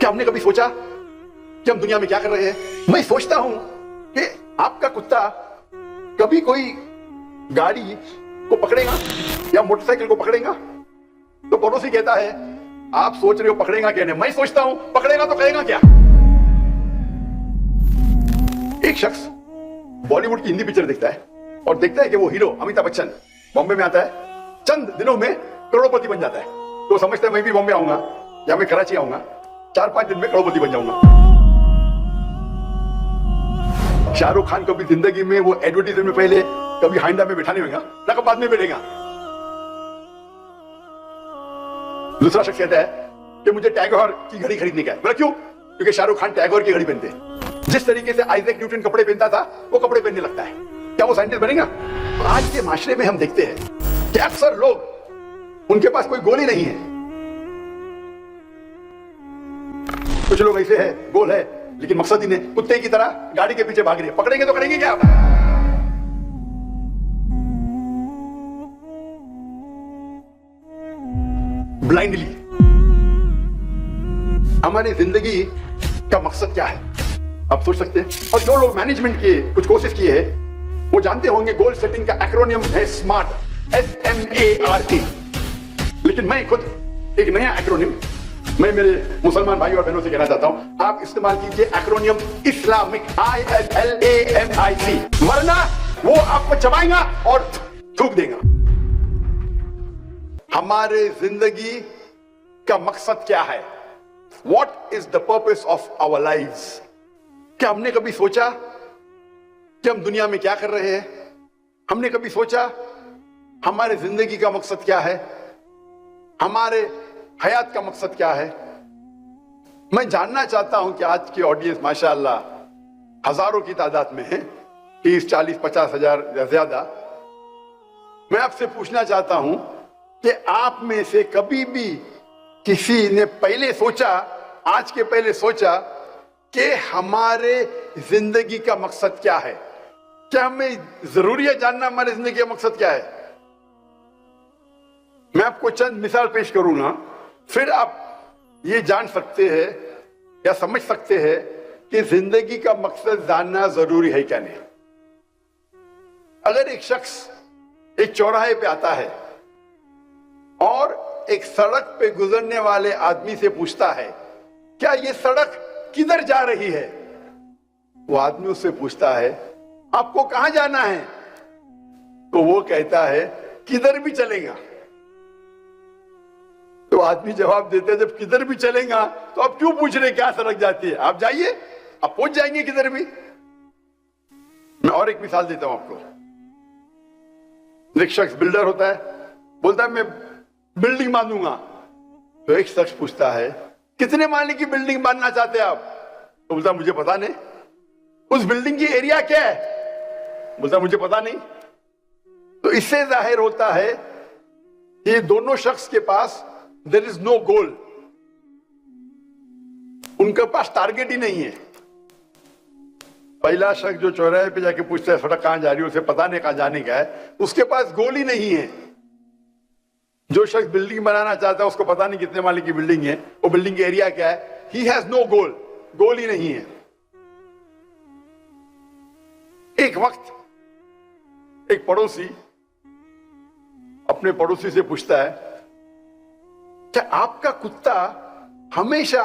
क्या हमने कभी सोचा कि हम दुनिया में क्या कर रहे हैं? मैं सोचता हूं कि आपका कुत्ता कभी कोई गाड़ी को पकड़ेगा या मोटरसाइकिल को पकड़ेगा? तो पड़ोसी कहता है आप सोच रहे हो पकड़ेगा क्या? नहीं, मैं सोचता हूं पकड़ेगा तो करेगा क्या? एक शख्स बॉलीवुड की हिंदी पिक्चर देखता है और देखता है कि वो हीरो अमिताभ बच्चन बॉम्बे में आता है, चंद दिनों में करोड़पति बन जाता है। तो समझता है मैं भी बॉम्बे आऊंगा या मैं कराची आऊंगा, 4-5 दिन में करोड़पति बन जाऊंगा। शाहरुख खान कभी जिंदगी में वो एडवर्टाइजमेंट में पहले कभी हाइंडा में बैठा नहीं होगा, ना बाद में बैठेगा। दूसरा शख्स कहता है कि मुझे टैगोर की घड़ी खरीदने का है। बोला क्यों? क्योंकि शाहरुख खान टैगोर की घड़ी पहनते हैं। जिस तरीके से आइजैक न्यूटन कपड़े पहनता था वो कपड़े पहनने लगता है। क्या वो साइंटिस्ट बनेगा? तो आज के माशरे में हम देखते हैं कि अक्सर लोग उनके पास कोई गोल ही नहीं है। कुछ लोग ऐसे है गोल है लेकिन मकसद ही नहीं, कुत्ते की तरह गाड़ी के पीछे भाग रहे हैं। पकड़ेंगे तो करेंगे क्या? ब्लाइंडली हमारी जिंदगी का मकसद क्या है आप सोच सकते हैं। और जो लोग मैनेजमेंट के कुछ कोर्सेज किए हैं वो जानते होंगे गोल सेटिंग का एक्रोनियम है स्मार्ट, SMART। लेकिन मैं खुद एक नया एक्रोनियम मैं मेरे मुसलमान भाई और बहनों से कहना चाहता हूं, आप इस्तेमाल कीजिए एक्रोनियम इस्लामिक, ISLAMIC, वरना वो आपको चबाएगा और थूक देगा। हमारे जिंदगी का मकसद क्या है? What is the purpose of our lives? क्या हमने कभी सोचा कि हम दुनिया में क्या कर रहे हैं? हमने कभी सोचा हमारे जिंदगी का मकसद क्या है? हमारे हयात का मकसद क्या है? मैं जानना चाहता हूं कि आज की ऑडियंस माशाअल्लाह हजारों की तादाद में है, 30, 40, 50 हजार या ज्यादा। मैं आपसे पूछना चाहता हूं कि आप में से कभी भी किसी ने पहले सोचा, आज के पहले सोचा कि हमारे जिंदगी का मकसद क्या है? क्या हमें जरूरी है जानना हमारे जिंदगी का मकसद क्या है? मैं आपको चंद मिसाल पेश करूंगा, फिर आप ये जान सकते हैं या समझ सकते हैं कि जिंदगी का मकसद जानना जरूरी है क्या नहीं। अगर एक शख्स एक चौराहे पे आता है और एक सड़क पे गुजरने वाले आदमी से पूछता है क्या ये सड़क किधर जा रही है? वो आदमी उससे पूछता है आपको कहां जाना है? तो वो कहता है किधर भी चलेगा। तो आदमी जवाब देता है जब किधर भी चलेगा तो आप क्यों पूछ रहे क्या सड़क जाती है? आप जाइए, आप पहुंच जाएंगे किधर भी। मैं और एक मिसाल देता हूं आपको। एक शख्स बिल्डर होता है, बोलता है मैं बिल्डिंग बांधूंगा। तो एक शख्स पूछता है कितने माले की बिल्डिंग बांधना चाहते हैं आप? तो बोलता मुझे पता नहीं। उस बिल्डिंग की एरिया क्या है? बोलता मुझे पता नहीं। तो इससे जाहिर होता है कि दोनों शख्स के पास देयर इज नो गोल, उनके पास टारगेट ही नहीं है। पहला शख्स जो चौराहे पे जाके पूछता है सड़क कहां जा रही है, उसे पता नहीं कहां जाने का है, उसके पास गोल ही नहीं है। जो शख्स बिल्डिंग बनाना चाहता है उसको पता नहीं कितने माले की बिल्डिंग है, वो बिल्डिंग की एरिया क्या है, ही हैज नो गोल, गोल ही नहीं है। एक वक्त एक पड़ोसी अपने पड़ोसी से पूछता है क्या आपका कुत्ता हमेशा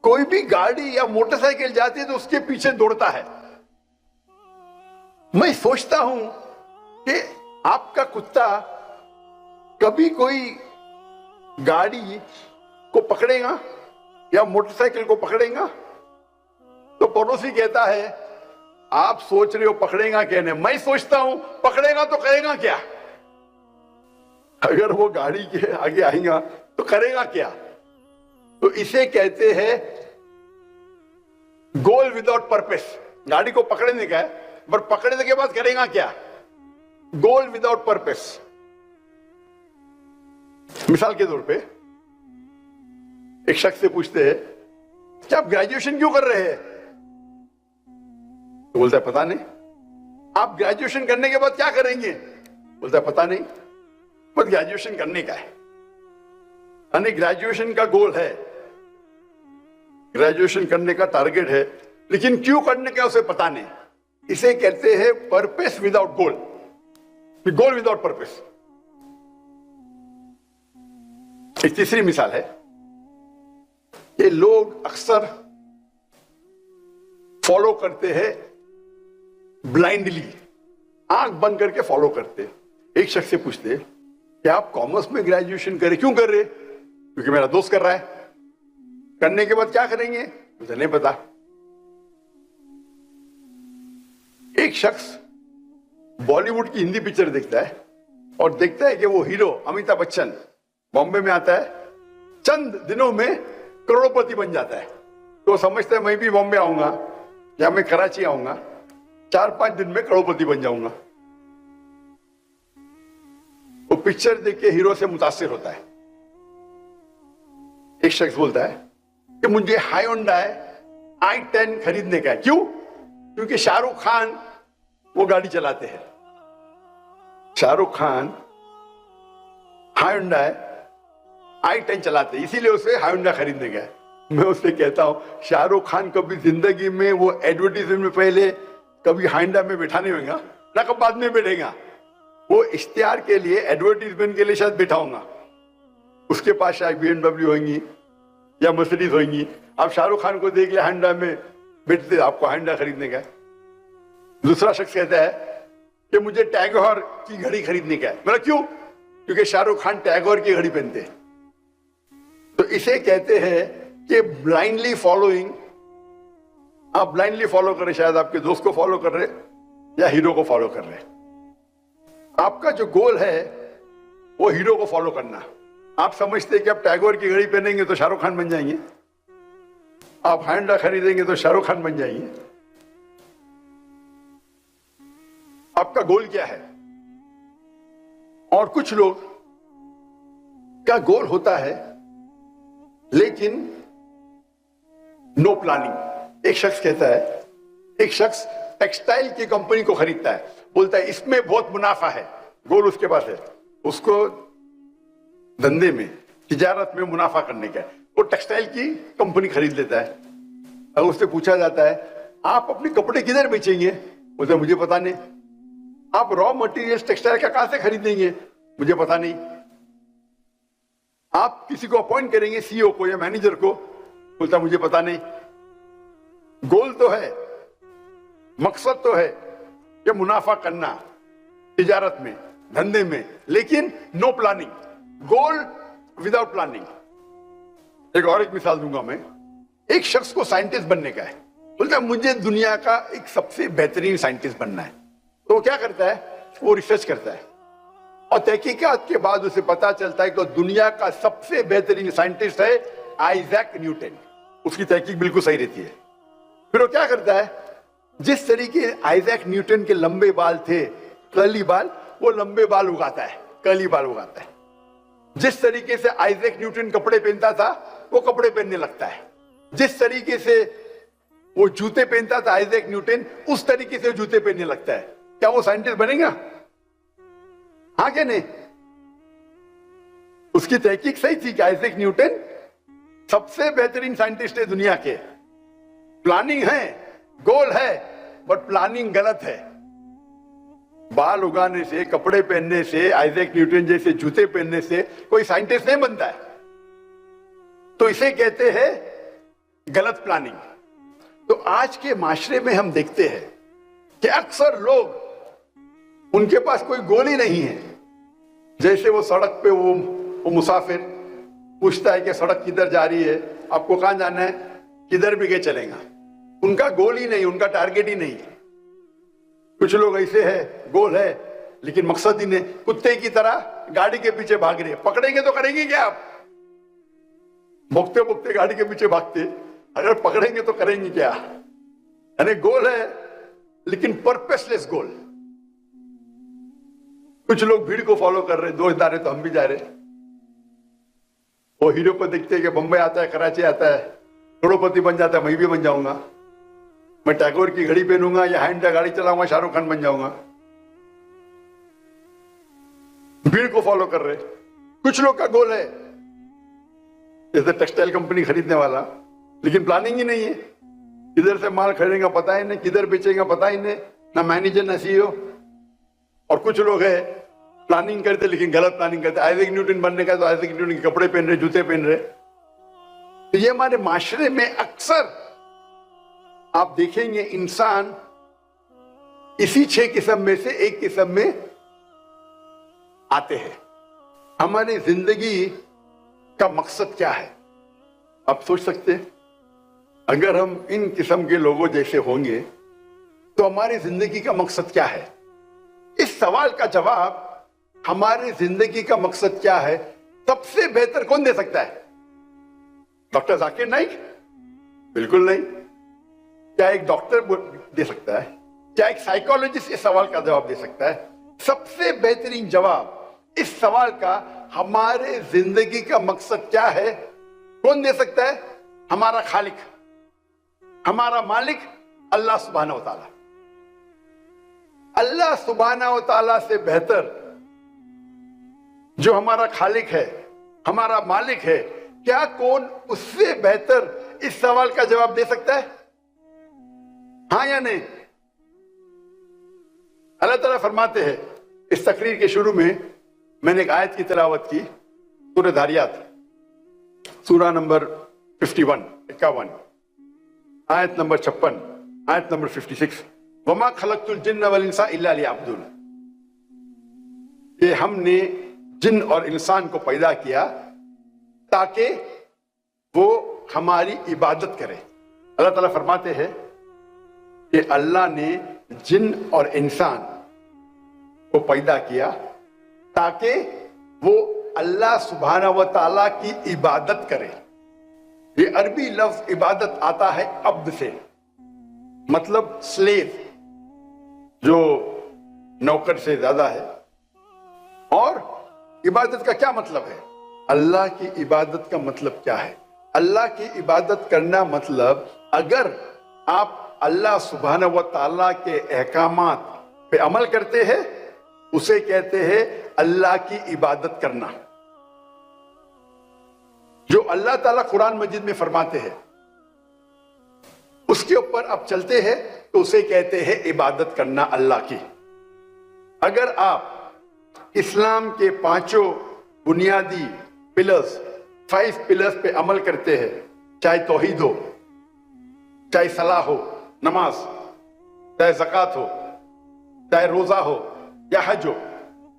कोई भी गाड़ी या मोटरसाइकिल जाती है तो उसके पीछे दौड़ता है? मैं सोचता हूं कि आपका कुत्ता कभी कोई गाड़ी को पकड़ेगा या मोटरसाइकिल को पकड़ेगा? तो पड़ोसी कहता है आप सोच रहे हो पकड़ेगा क्या? नहीं, मैं सोचता हूं पकड़ेगा तो करेगा क्या? अगर वो गाड़ी के आगे आएगा तो करेगा क्या? तो इसे कहते हैं गोल विदाउट पर्पस। गाड़ी को पकड़ने का है पर पकड़ने के बाद करेगा क्या? गोल विदाउट पर्पस। मिसाल के तौर पे एक शख्स से पूछते हैं क्या आप ग्रेजुएशन क्यों कर रहे हैं? तो बोलता है पता नहीं। आप ग्रेजुएशन करने के बाद क्या करेंगे? बोलता है पता नहीं, बस ग्रेजुएशन करने का है। यानी ग्रेजुएशन का गोल है ग्रेजुएशन करने का टारगेट है, लेकिन क्यों करने का उसे पता नहीं। इसे कहते हैं पर्पस विदाउट गोल, गोल विदाउट पर्पस। एक तीसरी मिसाल है कि लोग अक्सर फॉलो करते हैं ब्लाइंडली, आंख बंद करके फॉलो करते। एक शख्स से पूछते कि आप कॉमर्स में ग्रेजुएशन करें, क्यों कर रहे? क्योंकि मेरा दोस्त कर रहा है। करने के बाद क्या करेंगे मुझे नहीं पता। एक शख्स बॉलीवुड की हिंदी पिक्चर देखता है और देखता है कि वो हीरो अमिताभ बच्चन बॉम्बे में आता है, चंद दिनों में करोड़पति बन जाता है। तो समझता है मैं भी बॉम्बे आऊंगा या मैं कराची आऊंगा, 4-5 दिन में करोड़पति बन जाऊंगा। वो पिक्चर देख के हीरो से मुतासिर होता है। एक शख्स बोलता है कि मुझे हायोंडाई i10 खरीदने का है। क्यों? क्योंकि शाहरुख खान वो गाड़ी चलाते हैं। शाहरुख खान हायोंडाई i10 चलाते हैं, इसीलिए उसे हायोंडा खरीदने का है। मैं उससे कहता हूं शाहरुख खान कभी जिंदगी में वो एडवर्टीजमेंट में पहले कभी हायोंडा में बैठा नहीं होगा ना, कब बाद में बैठेगा। वो इश्तिहार के लिए, एडवर्टीजमेंट के लिए शायद बैठा होगा। उसके पास शायद BMW होंगी या मर्सिडीज होंगी। आप शाहरुख खान को देख लिया हायोंडा में बैठते, आपको हायोंडा खरीदने का है। दूसरा शख्स कहता है कि मुझे टैगोर की घड़ी खरीदने का है। मतलब क्यों? क्योंकि शाहरुख खान टैगोर की घड़ी पहनते हैं। तो इसे कहते हैं कि ब्लाइंडली फॉलोइंग। आप ब्लाइंडली फॉलो कर रहे, शायद आपके दोस्त को फॉलो कर रहे या हीरो को फॉलो कर रहे। आपका जो गोल है वो हीरो को फॉलो करना। आप समझते हैं कि आप टैगोर की घड़ी पहनेंगे तो शाहरुख खान बन जाएंगे, आप हायोंडा खरीदेंगे तो शाहरुख खान बन जाएंगे। आपका गोल क्या है? और कुछ लोग का गोल होता है लेकिन नो प्लानिंग। एक शख्स कहता है, एक शख्स टेक्सटाइल की कंपनी को खरीदता है, बोलता है इसमें बहुत मुनाफा है। गोल उसके पास है, उसको धंधे में, तिजारत में मुनाफा करने का है। वो टेक्सटाइल की कंपनी खरीद लेता है। अगर उससे पूछा जाता है आप अपने कपड़े किधर बेचेंगे, बोलता है मुझे पता नहीं। आप रॉ मटेरियल्स टेक्सटाइल का कहां से खरीदेंगे, मुझे पता नहीं। आप किसी को अपॉइंट करेंगे, सीईओ को या मैनेजर को, बोलता मुझे पता नहीं। गोल तो है, मकसद तो है कि मुनाफा करना तिजारत में, धंधे में, लेकिन नो प्लानिंग, गोल विदाउट प्लानिंग। एक मिसाल दूंगा मैं। एक शख्स को साइंटिस्ट बनने का है, बोलता है मुझे दुनिया का एक सबसे बेहतरीन साइंटिस्ट बनना है। तो वो क्या करता है? वो रिसर्च करता है और तहकीकात के बाद उसे पता चलता है कि दुनिया का सबसे बेहतरीन साइंटिस्ट है आइजैक न्यूटन। उसकी तहकीक बिल्कुल सही रहती है। फिर वो क्या करता है? जिस तरीके आइजैक न्यूटन के लंबे बाल थे, कर्ली बाल, वो लंबे बाल उगाता है, कर्ली बाल उगाता है। जिस तरीके से आइजैक न्यूटन कपड़े पहनता था, वो कपड़े पहनने लगता है। जिस तरीके से वो जूते पहनता था आइजैक न्यूटन, उस तरीके से जूते पहनने लगता है। क्या वो साइंटिस्ट बनेगा? हाँ क्या नहीं? उसकी तहकीक सही थी कि आइजैक न्यूटन सबसे बेहतरीन साइंटिस्ट है दुनिया के। प्लानिंग है, गोल है, बट प्लानिंग गलत है। बाल उगाने से, कपड़े पहनने से, आइजैक न्यूटन जैसे जूते पहनने से कोई साइंटिस्ट नहीं बनता है। तो इसे कहते हैं गलत प्लानिंग। तो आज के माशरे में हम देखते हैं कि अक्सर लोग, उनके पास कोई गोल ही नहीं है। जैसे वो सड़क पे वो मुसाफिर पूछता है कि सड़क किधर जा रही है, आपको कहां जाना है, किधर भी गए चलेगा। उनका गोल ही नहीं, उनका टारगेट ही नहीं। कुछ लोग ऐसे है, गोल है लेकिन मकसद ही नहीं। कुत्ते की तरह गाड़ी के पीछे भाग रहे, पकड़ेंगे तो करेंगे क्या? आप भोगते भोगते गाड़ी के पीछे भागते, अगर पकड़ेंगे तो करेंगे क्या? यानी गोल है लेकिन पर्पसलेस गोल। कुछ लोग भीड़ को फॉलो कर रहे, दोस्त जा रहे तो हम भी जा रहे। वो हीरो को देखते हैं कि बंबई आता है, कराची आता है, करोड़पति बन जाता है, मैं भी बन जाऊंगा। मैं टैगोर की घड़ी पहनूंगा या हायोंडा गाड़ी चलाऊंगा, शाहरुख खान बन जाऊंगा। भीड़ को फॉलो कर रहे। कुछ लोग का गोल है, जैसे टेक्सटाइल कंपनी खरीदने वाला, لیکن پلاننگ ہی نہیں ہے. کدھر سے مال خریدیں گا پتا ہی نہیں, کدھر بیچیں گا پتا ہی نہیں, نہ مینیجر نہ سی او. اور کچھ لوگ ہیں پلاننگ کرتے لیکن غلط پلاننگ کرتے. آئزیک نیوٹن بننے کا تو آئزیک نیوٹن کے کپڑے پہن رہے, جوتے پہن رہے. تو یہ ہمارے معاشرے میں اکثر آپ دیکھیں گے انسان اسی 6 قسم میں سے ایک قسم میں آتے ہیں. ہماری زندگی کا مقصد کیا ہے آپ سوچ سکتے ہیں؟ اگر ہم ان قسم کے لوگوں جیسے ہوں گے تو ہماری زندگی کا مقصد کیا ہے؟ اس سوال کا جواب ہماری زندگی کا مقصد کیا ہے سب سے بہتر کون دے سکتا ہے؟ ڈاکٹر ذاکر نائک؟ بالکل نہیں. کیا ایک ڈاکٹر دے سکتا ہے؟ کیا ایک سائیکالوجسٹ اس سوال کا جواب دے سکتا ہے؟ سب سے بہترین جواب اس سوال کا ہمارے زندگی کا مقصد کیا ہے کون دے سکتا ہے؟ ہمارا خالق, ہمارا مالک اللہ سبحانہ و تعالی. اللہ سبحانہ و تعالی سے بہتر جو ہمارا خالق ہے, ہمارا مالک ہے, کیا کون اس سے بہتر اس سوال کا جواب دے سکتا ہے؟ ہاں یا نہیں؟ اللہ تعالیٰ فرماتے ہیں اس تقریر کے شروع میں میں نے ایک آیت کی تلاوت کی, سورہ دھاریات سورہ نمبر 51 آیت نمبر 56, آیت نمبر 56, وما خلقت الجن والانس الا لیعبدون. کہ ہم نے جن اور انسان کو پیدا کیا تاکہ وہ ہماری عبادت کرے. اللہ تعالیٰ فرماتے ہیں کہ اللہ نے جن اور انسان کو پیدا کیا تاکہ وہ اللہ سبحانہ و تعالیٰ کی عبادت کرے. یہ عربی لفظ عبادت آتا ہے عبد سے, مطلب سلیو, جو نوکر سے زیادہ ہے. اور عبادت کا کیا مطلب ہے؟ اللہ کی عبادت کا مطلب کیا ہے؟ اللہ کی عبادت کرنا مطلب اگر آپ اللہ سبحانہ و تعالیٰ کے احکامات پہ عمل کرتے ہیں اسے کہتے ہیں اللہ کی عبادت کرنا. جو اللہ تعالیٰ قرآن مجید میں فرماتے ہیں اس کے اوپر آپ چلتے ہیں تو اسے کہتے ہیں عبادت کرنا اللہ کی. اگر آپ اسلام کے 5 بنیادی پلرز 5 پلرز پہ عمل کرتے ہیں, چاہے توحید ہو, چاہے صلاح ہو, نماز, چاہے زکوٰۃ ہو, چاہے روزہ ہو یا حج ہو,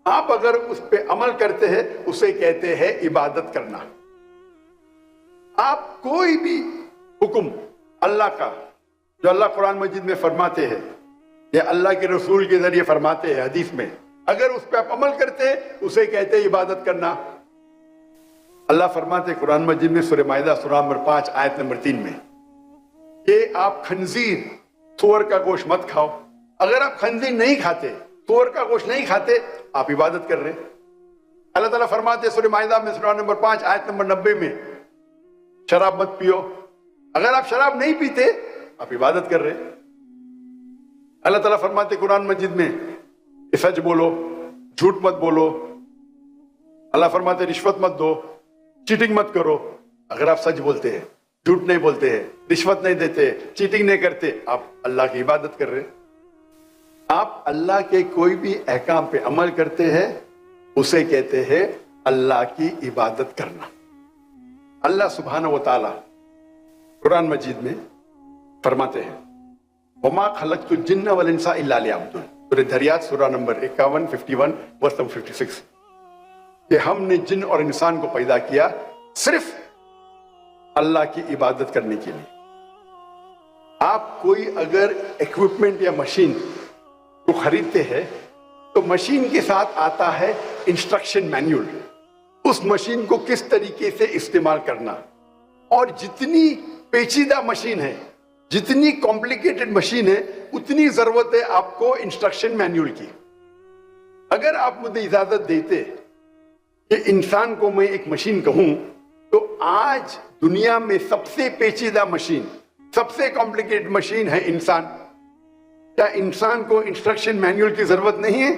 آپ اگر اس پہ عمل کرتے ہیں اسے کہتے ہیں عبادت کرنا. آپ کوئی بھی حکم اللہ کا جو اللہ قرآن مجید میں فرماتے ہیں یا اللہ کے رسول کے ذریعے فرماتے ہیں حدیث میں, اگر اس پہ آپ عمل کرتے ہیں اسے کہتے ہیں عبادت کرنا. اللہ فرماتے ہیں قرآن مجید میں سورہ مائدہ سورہ نمبر 5 آیت نمبر 3 میں کہ آپ خنزیر, سور کا گوشت مت کھاؤ. اگر آپ خنزیر نہیں کھاتے, سور کا گوشت نہیں کھاتے, آپ عبادت کر رہے ہیں. اللہ تعالیٰ فرماتے ہیں سورہ مائدہ میں سورہ نمبر 5 آیت نمبر 90 میں شراب مت پیو. اگر آپ شراب نہیں پیتے آپ عبادت کر رہے ہیں. اللہ تعالیٰ فرماتے قرآن مجید میں سچ بولو, جھوٹ مت بولو. اللہ فرماتے رشوت مت دو, چیٹنگ مت کرو. اگر آپ سچ بولتے ہیں, جھوٹ نہیں بولتے ہیں, رشوت نہیں دیتے, چیٹنگ نہیں کرتے, آپ اللہ کی عبادت کر رہے ہیں. آپ اللہ کے کوئی بھی احکام پہ عمل کرتے ہیں اسے کہتے ہیں اللہ کی عبادت کرنا. اللہ سبحانہ و تعالی قرآن مجید میں فرماتے ہیں وما خلقت الجن والانس الا لیعبدون. سورہ دھاریات سورہ نمبر 51 ورس نمبر 56 کہ ہم نے جن اور انسان کو پیدا کیا صرف اللہ کی عبادت کرنے کے لیے. آپ کوئی اگر ایکوپمنٹ یا مشین کو خریدتے ہیں تو مشین کے ساتھ آتا ہے انسٹرکشن مینیول, اس مشین کو کس طریقے سے استعمال کرنا. اور جتنی پیچیدہ مشین ہے, جتنی کمپلیکیٹڈ مشین ہے, اتنی ضرورت ہے آپ کو انسٹرکشن مینیول کی. اگر آپ مجھے اجازت دیتے کہ انسان کو میں ایک مشین کہوں تو آج دنیا میں سب سے پیچیدہ مشین, سب سے کمپلیکیٹڈ مشین ہے انسان. کیا انسان کو انسٹرکشن مینیول کی ضرورت نہیں ہے؟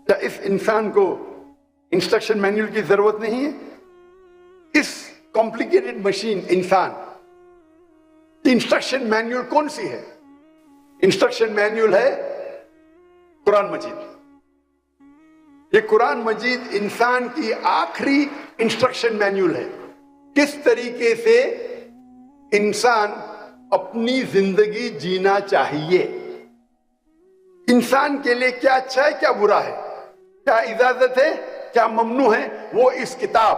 کیا اس انسان کو انسٹرکشن مینیول کی ضرورت نہیں ہے؟ اس कॉम्प्लिकेटेड मशीन इंसान, इंस्ट्रक्शन मैन्युअल कौन सी है? इंस्ट्रक्शन मैन्युअल है कुरान मजीद। ये कुरान मजीद इंसान की आखिरी इंस्ट्रक्शन मैन्युअल है, किस तरीके से इंसान अपनी जिंदगी जीना चाहिए, इंसान के लिए क्या अच्छा है क्या बुरा है, क्या इजाजत है क्या ममनू है, वो इस किताब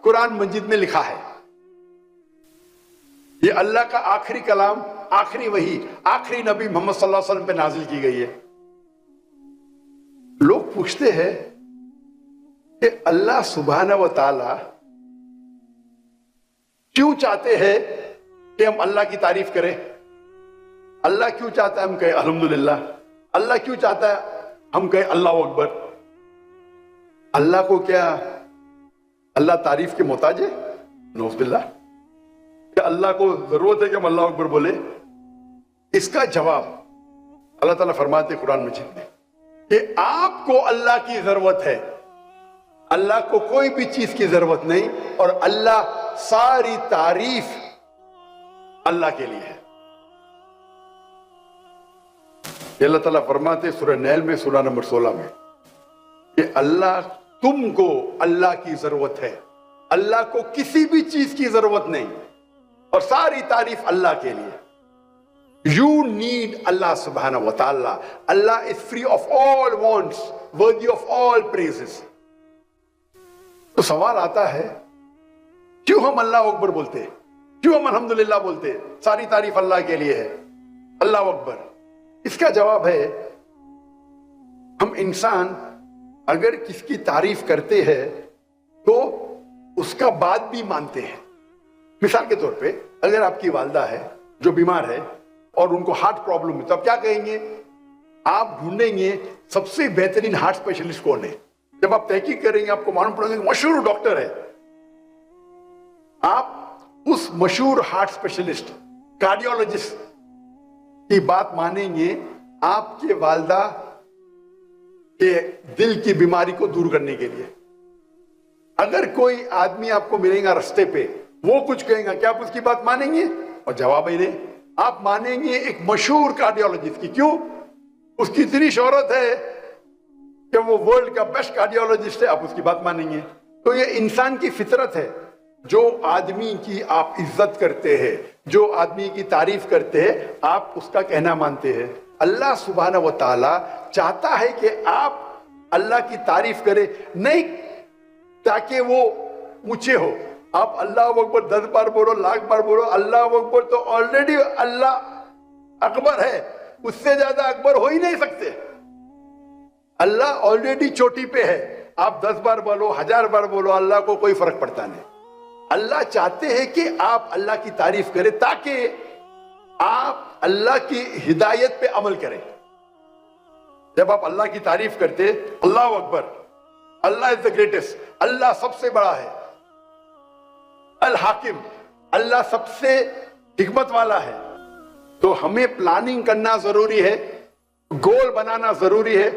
कुरान मजीद में लिखा है। ये अल्लाह का आखिरी कलाम, आखिरी वही, आखिरी नबी मोहम्मद सल्लल्लाहु अलैहि वसल्लम पे नाजिल की गई है। लोग पूछते हैं कि अल्लाह सुब्हाना व तआला क्यों चाहते हैं कि हम अल्लाह की तारीफ करें? अल्लाह क्यों चाहता है हम कहें अल्हम्दुलिल्लाह? अल्लाह क्यों चाहता है हम कहें अल्लाह अकबर? अल्लाह को क्या अल्लाह तारीफ के मोहताज है? नौज़ बिल्लाह। क्या अल्लाह को जरूरत है कि हम अल्लाह अकबर बोले? इसका जवाब अल्लाह ताला फरमाते कुरान मजीद में कि आपको अल्लाह की जरूरत है, अल्लाह को कोई भी चीज की जरूरत नहीं, और अल्लाह सारी तारीफ अल्लाह के लिए है। अल्लाह ताला फरमाते सूरह नहल में सूरह नंबर 16 में कि अल्लाह, तुमको अल्लाह की जरूरत है, अल्लाह को किसी भी चीज की जरूरत नहीं, और सारी तारीफ अल्लाह के लिए। You need Allah subhanahu wa ta'ala. Allah is free of all wants, worthy of all praises. तो सवाल आता है, क्यों हम अल्लाह अकबर बोलते हैं, क्यों हम अल्हम्दुलिल्लाह बोलते हैं, सारी तारीफ अल्लाह के लिए है, अल्लाह अकबर? इसका जवाब है, हम इंसान अगर किसकी तारीफ करते हैं तो उसका बात भी मानते हैं। मिसाल के तौर पे अगर आपकी वालदा है जो बीमार है और उनको हार्ट प्रॉब्लम है, तो आप क्या कहेंगे? आप ढूंढेंगे सबसे बेहतरीन हार्ट स्पेशलिस्ट कौन है। जब आप तहकीक करेंगे आपको मालूम पड़ेगा मशहूर डॉक्टर है, आप उस मशहूर हार्ट स्पेशलिस्ट, कार्डियोलॉजिस्ट की बात मानेंगे आपके वालदा के दिल की बीमारी को दूर करने के लिए। अगर कोई आदमी आपको मिलेगा रास्ते पे, वो कुछ कहेगा, क्या आप उसकी बात मानेंगे? और जवाब ही नहीं, आप मानेंगे एक मशहूर कार्डियोलॉजिस्ट की। क्यों? उसकी इतनी शोहरत है कि वो वर्ल्ड का बेस्ट कार्डियोलॉजिस्ट है, आप उसकी बात मानेंगे। तो ये इंसान की फितरत है, जो आदमी की आप इज्जत करते हैं, जो आदमी की तारीफ करते हैं, आप उसका कहना मानते हैं। अल्लाह सुब्हाना व तआला चाहता है कि आप अल्लाह की तारीफ करें, नहीं ताकि वो ऊंचे हो। आप अल्लाह अकबर 10 बार बोलो, लाख बार बोलो, अल्लाह अकबर तो ऑलरेडी अल्लाह अकबर है, उससे ज्यादा अकबर हो ही नहीं सकते। अल्लाह ऑलरेडी चोटी पे है, आप 10 बार बोलो, 1000 बार बोलो, अल्लाह को कोई फर्क पड़ता नहीं। अल्लाह चाहते हैं कि आप अल्लाह की तारीफ करें ताकि आप अल्लाह की हिदायत पे अमल करें। जब आप अल्लाह की तारीफ करते, अल्लाह अकबर, अल्लाह इज द ग्रेटेस्ट, अल्लाह सबसे बड़ा है, अल हाकिम, अल्लाह सबसे हिकमत वाला है, तो हमें प्लानिंग करना जरूरी है, गोल बनाना जरूरी है।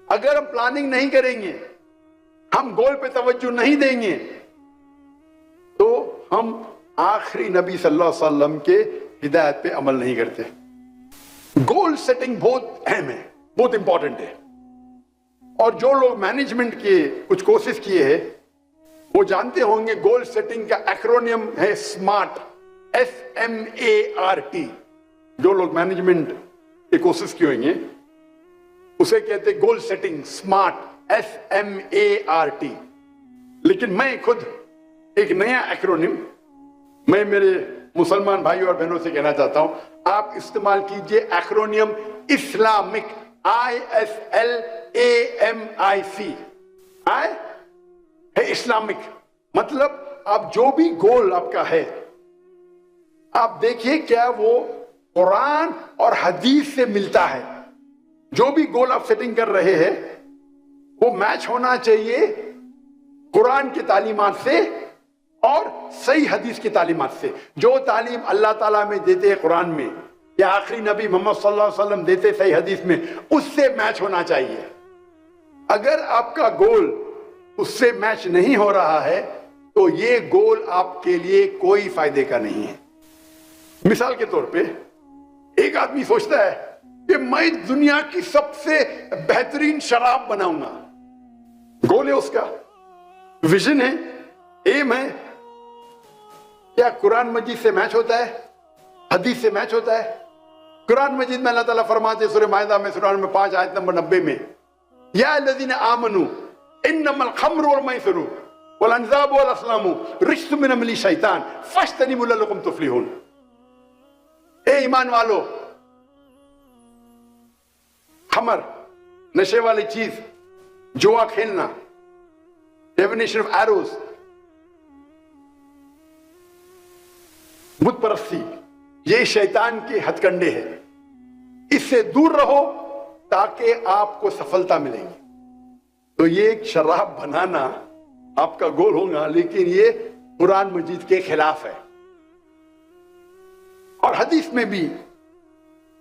अगर हम प्लानिंग नहीं करेंगे, हम गोल पे तवज्जो नहीं देंगे, तो हम आखिरी नबी सल्लल्लाहु अलैहि वसल्लम के हिदायत पे अमल नहीं करते। गोल सेटिंग बहुत अहम है, बहुत इंपॉर्टेंट है। और जो लोग मैनेजमेंट के कुछ कोर्सेज किए हैं वो जानते होंगे गोल सेटिंग का एक्रोनियम है स्मार्ट, SMART। जो लोग मैनेजमेंट के कोर्सेज किए होंगे उसे कहते गोल सेटिंग स्मार्ट, SMART। लेकिन मैं खुद एक नया एक्रोनिम मैं मेरे मुसलमान भाइयों और बहनों से कहना चाहता हूं, आप इस्तेमाल कीजिए एक्रोनियम इस्लामिक, ISLAMIC। है इस्लामिक, मतलब आप जो भी गोल आपका है, आप देखिए क्या वो कुरान और हदीस से मिलता है। जो भी गोल आप सेटिंग कर रहे हैं वो मैच होना चाहिए कुरान की तालीमात से और सही हदीस की तालीमात से। जो तालीम अल्लाह ताला में देते हैं कुरान में, या आखिरी नबी मोहम्मद सल्लल्लाहु अलैहि वसल्लम देते सही हदीस में, उससे मैच होना चाहिए। अगर आपका गोल उससे मैच नहीं हो रहा है तो تو یہ گول آپ کے لیے کوئی فائدے کا نہیں ہے. مثال کے طور پہ ایک آدمی سوچتا ہے کہ میں دنیا کی سب سے بہترین شراب بناؤں گا. گول ہے اس کا, ویژن ہے, ایم ہے. کیا قرآن مجید سے میچ ہوتا ہے؟ حدیث سے میچ ہوتا ہے؟ قرآن مجید میں اللہ تعالیٰ فرماتے سورہ مائدہ میں سورہ نمبر 5 آیت نمبر 90 میں, یا الذین آمنوا انما الخمر والمیسر والانصاب والازلام رجس من عمل الشیطان فاجتنبوہ لعلکم تفلحون. اے ایمان والو, خمر, نشے والی چیز, جوا کھیلنا, ڈیونیشن آف ایروز, بت پرستی, یہ شیطان کے ہتھ کنڈے ہیں. اس سے دور رہو تاکہ آپ کو سفلتا ملے گی. تو یہ ایک شراب بنانا آپ کا گول ہوگا, لیکن یہ قرآن مجید کے خلاف ہے. اور حدیث میں بھی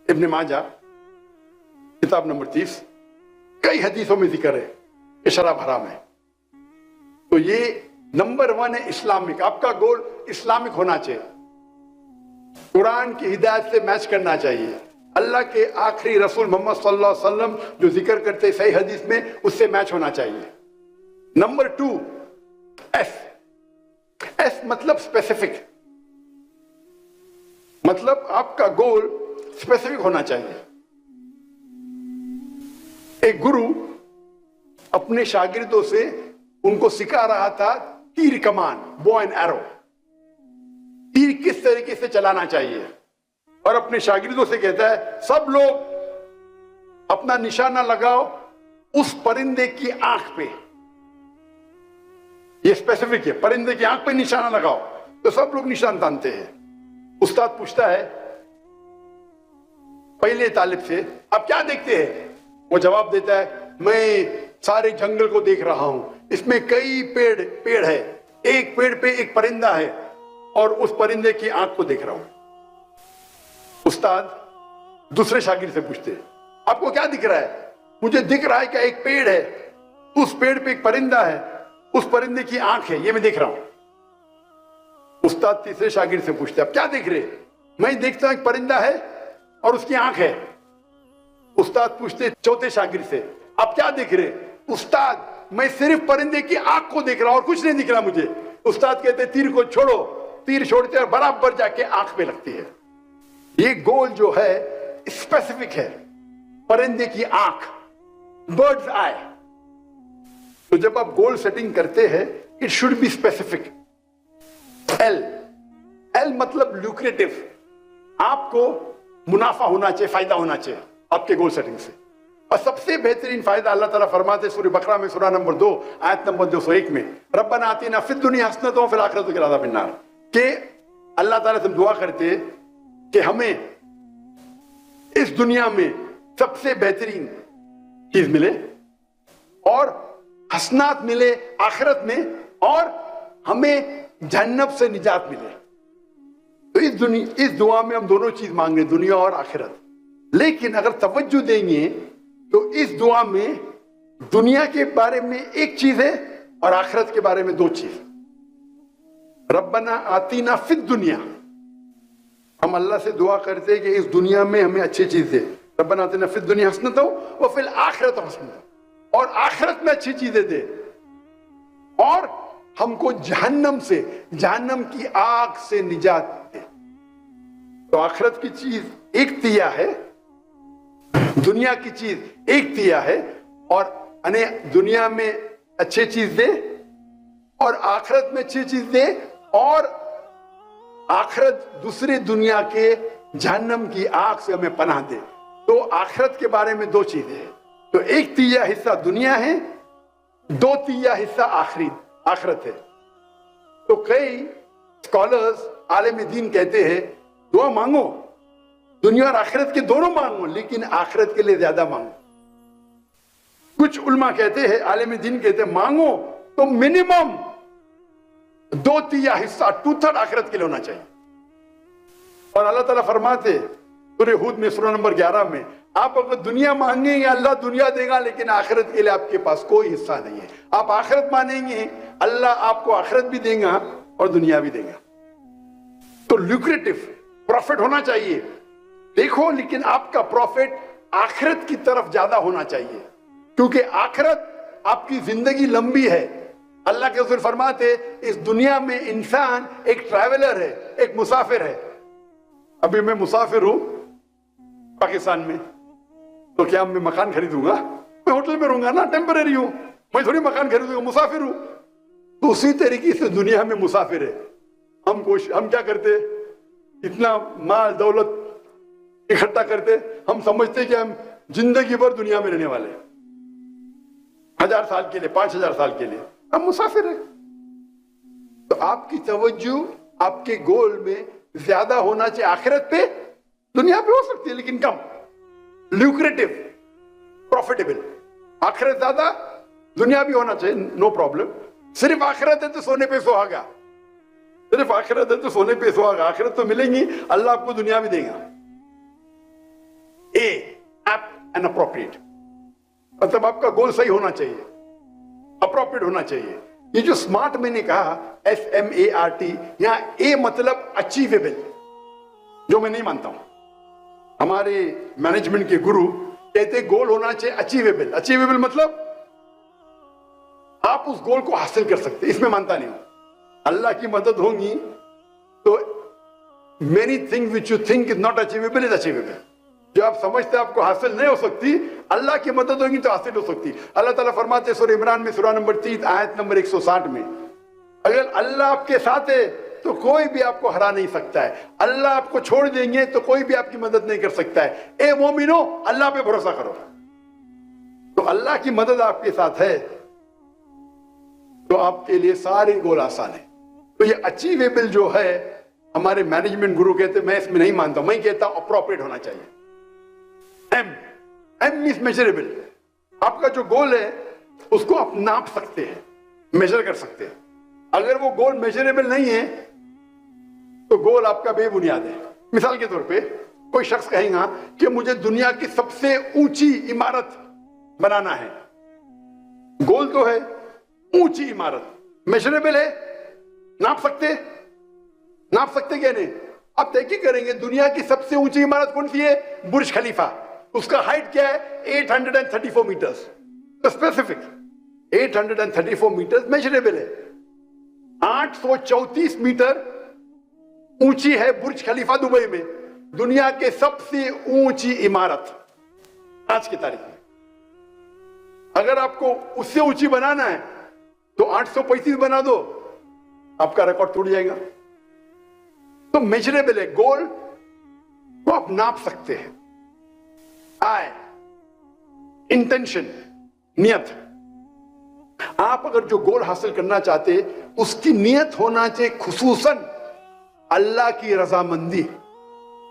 ابن ماجہ کتاب نمبر 30 کئی حدیثوں میں ذکر ہے کہ شراب حرام ہے. تو یہ نمبر 1 ہے اسلامک. آپ کا گول اسلامک ہونا چاہیے, قرآن کی ہدایت سے میچ کرنا چاہیے. اللہ کے آخری رسول محمد صلی اللہ علیہ وسلم جو ذکر کرتے صحیح حدیث میں, اس سے میچ ہونا چاہیے. نمبر 2 ایس مطلب اسپیسیفک, مطلب آپ کا گول اسپیسیفک ہونا چاہیے. ایک گرو اپنے شاگردوں سے ان کو سکھا رہا تھا تیر کمان, بو اینڈ ایرو, تیر کس طریقے سے چلانا چاہیے, اور اپنے شاگردوں سے کہتا ہے سب لوگ اپنا نشانہ لگاؤ اس پرندے کی آنکھ پہ. یہ اسپیسیفک ہے, پرندے کی آنکھ پہ نشانہ لگاؤ. تو سب لوگ نشان تانتے ہیں. استاد پوچھتا ہے پہلے طالب سے, آپ کیا دیکھتے ہیں؟ وہ جواب دیتا ہے میں سارے جنگل کو دیکھ رہا ہوں, اس میں کئی پیڑ ہے, ایک پیڑ پہ ایک پرندہ ہے اور اس پرندے کی آنکھ کو دیکھ رہا ہوں. استاد دوسرے شاگرد سے پوچھتے آپ کو کیا دکھ رہا ہے؟ مجھے دکھ رہا ہے کہ ایک پیڑ ہے, اس پیڑ پہ ایک پرندہ ہے, اس پرندے کی آنکھ ہے, یہ میں دیکھ رہا ہوں. استاد تیسرے شاگرد سے پوچھتے آپ کیا دیکھ رہے؟ میں دیکھتا ہوں ایک پرندہ ہے اور اس کی آنکھ ہے. استاد پوچھتے چوتھے شاگرد سے آپ کیا دیکھ رہے؟ استاد میں صرف پرندے کی آنکھ کو دیکھ رہا ہوں اور کچھ نہیں دکھ رہا مجھے. استاد کہتے تیر کو چھوڑو, تیر چھوڑتے اور برابر جا کے آنکھ پہ لگتی ہے. یہ گول جو ہے اسپیسیفک ہے, پرندے کی آنکھ, برڈز آئی. تو جب آپ گول سیٹنگ کرتے ہیں it should be specific. L مطلب لوکریٹو, آپ کو منافع ہونا چاہیے, فائدہ ہونا چاہیے آپ کے گول سیٹنگ سے. اور سب سے بہترین فائدہ اللہ تعالیٰ فرماتے سورہ بقرہ میں سورہ نمبر 2 آیت نمبر 201 میں, ربنا آتنا فی الدنیا حسنۃ وفی الآخرۃ وقنا عذاب النار, کہ اللہ تعالیٰ سے دعا کرتے کہ ہمیں اس دنیا میں سب سے بہترین چیز ملے اور حسنات ملے آخرت میں, اور ہمیں جہنم سے نجات ملے. تو اس دعا میں ہم دونوں چیز مانگ رہے ہیں, دنیا اور آخرت. لیکن اگر توجہ دیں گے تو اس دعا میں دنیا کے بارے میں ایک چیز ہے اور آخرت کے بارے میں 2 چیز. ربنا آتینا فی الدنیا, ہم اللہ سے دعا کرتے ہیں کہ اس دنیا میں ہمیں اچھی چیز دے. ربنا آتینا فی الدنیا حسنۃ وفی الآخرۃ حسنۃ, اور آخرت میں اچھی چیزیں دے, اور ہم کو جہنم سے, جہنم کی آگ سے نجات دے. تو آخرت کی چیز ایک تیا ہے, دنیا کی چیز ایک تیا ہے, اور دنیا میں اچھی چیز دے اور آخرت میں اچھی چیز دے, اور آخرت دوسری دنیا کے جہنم کی آگ سے ہمیں پناہ دے. تو آخرت کے بارے میں 2 چیزیں ہیں. تو ایک تیا حصہ دنیا ہے, 2 تیا حصہ آخرت ہے. تو کئی اسکالرز عالم دین کہتے ہیں دعا مانگو, دنیا اور آخرت کے دونوں مانگو, لیکن آخرت کے لیے زیادہ مانگو. کچھ علماء کہتے ہیں, عالم دین کہتے ہیں مانگو تو منیمم 2 تیا حصہ 2/3 آخرت کے لیے ہونا چاہیے. اور اللہ تعالیٰ فرماتے سورہ ہود میں سورہ نمبر 11 میں, آپ اگر دنیا مانگیں گے اللہ دنیا دے گا, لیکن آخرت کے لیے آپ کے پاس کوئی حصہ نہیں ہے. آپ آخرت مانیں گے اللہ آپ کو آخرت بھی دے گا اور دنیا بھی دے گا. تو لوکریٹو پروفٹ ہونا چاہیے دیکھو, لیکن آپ کا پروفٹ آخرت کی طرف زیادہ ہونا چاہیے, کیونکہ آخرت آپ کی زندگی لمبی ہے. اللہ کے رسول فرماتے اس دنیا میں انسان ایک ٹریولر ہے, ایک مسافر ہے. ابھی میں مسافر ہوں پاکستان میں, تو کیا میں مکان خریدوں گا؟ میں ہوٹل میں رہوں گا نا, ٹیمپرری ہوں, میں تھوڑی مکان خریدوں گا, مسافر ہوں. تو اسی طریقے سے دنیا میں مسافر ہے. ہم کیا کرتے, اتنا مال دولت اکٹھا کرتے, ہم سمجھتے کہ ہم زندگی بھر دنیا میں رہنے والے, 1000 سال کے لیے, 5000 سال کے لیے. ہم مسافر ہیں. تو آپ کی توجہ آپ کے گول میں زیادہ ہونا چاہیے آخرت پہ. دنیا پہ ہو سکتی ہے لیکن کم, لوکریٹو, پروفیٹیبل. آخرت زیادہ, دنیا بھی ہونا چاہیے, نو پرابلم. صرف آخرت ہے تو سونے پہ سہاگا, صرف آخرت ہے تو سونے پہ سہاگا. آخرت تو ملیں گی, اللہ آپ کو دنیا بھی دے گا. ایپٹ اینڈ اپروپریٹ, مطلب آپ کا گول صحیح ہونا چاہیے, اپروپریٹ ہونا چاہیے. یہ جو سمارٹ میں نے کہا SMART, یہاں اے مطلب اچیویبل, جو میں نہیں مانتا ہوں. ہمارے مینجمنٹ کے گرو کہتے گول ہونا چاہیے اچیویبل. اچیویبل مطلب آپ اس گول کو حاصل کر سکتے, اس میں مانتا نہیں ہوں. اللہ کی مدد ہوگی تو many things which you think is not achievable is achievable. جو آپ سمجھتے آپ کو حاصل نہیں ہو سکتی, اللہ کی مدد ہوگی تو حاصل ہو سکتی. اللہ تعالیٰ فرماتے سورہ عمران میں سورہ نمبر 3 آیت نمبر 160 میں, اگر اللہ آپ کے ساتھ ہے تو کوئی بھی آپ کو ہرا نہیں سکتا ہے. اللہ آپ کو چھوڑ دیں گے تو کوئی بھی آپ کی مدد نہیں کر سکتا ہے. اے مومنو, اللہ پہ بھروسہ کرو. تو اللہ کی مدد آپ کے ساتھ ہے تو آپ کے لیے سارے گول آسان ہیں. تو یہ اچیویبل جو ہے, ہمارے مینجمنٹ گرو کہتے میں اس میں نہیں مانتا ہوں. میں کہتا ہوں اپروپریٹ ہونا چاہیے. ایم از میجریبل. آپ کا جو گول ہے اس کو آپ ناپ سکتے ہیں, میجر کر سکتے ہیں. اگر وہ گول میجریبل نہیں ہے تو گول آپ کا بے بنیاد ہے. مثال کے طور پہ کوئی شخص کہے گا کہ مجھے دنیا کی سب سے اونچی عمارت بنانا ہے. گول تو ہے اونچی عمارت, میجریبل ہے, ناپ سکتے کہ نہیں؟ آپ تحقیق کریں گے دنیا کی سب سے اونچی عمارت کون سی ہے؟ برج خلیفہ. اس کا ہائٹ کیا ہے؟ 834 میٹرز. اسپیسیفک 834 میٹرز میجریبل ہے. 834 میٹر اونچی ہے برج خلیفہ دبئی میں, دنیا کے سب سے اونچی عمارت آج کی تاریخ میں. اگر آپ کو اس سے اونچی بنانا ہے تو 835 بنا دو, آپ کا ریکارڈ ٹوٹ جائے گا. تو میجریبل ہے, گول کو آپ ناپ سکتے ہیں. انٹینشن, نیت. آپ اگر جو گول حاصل کرنا چاہتے اس کی نیت ہونا چاہیے خصوصاً اللہ کی رضامندی.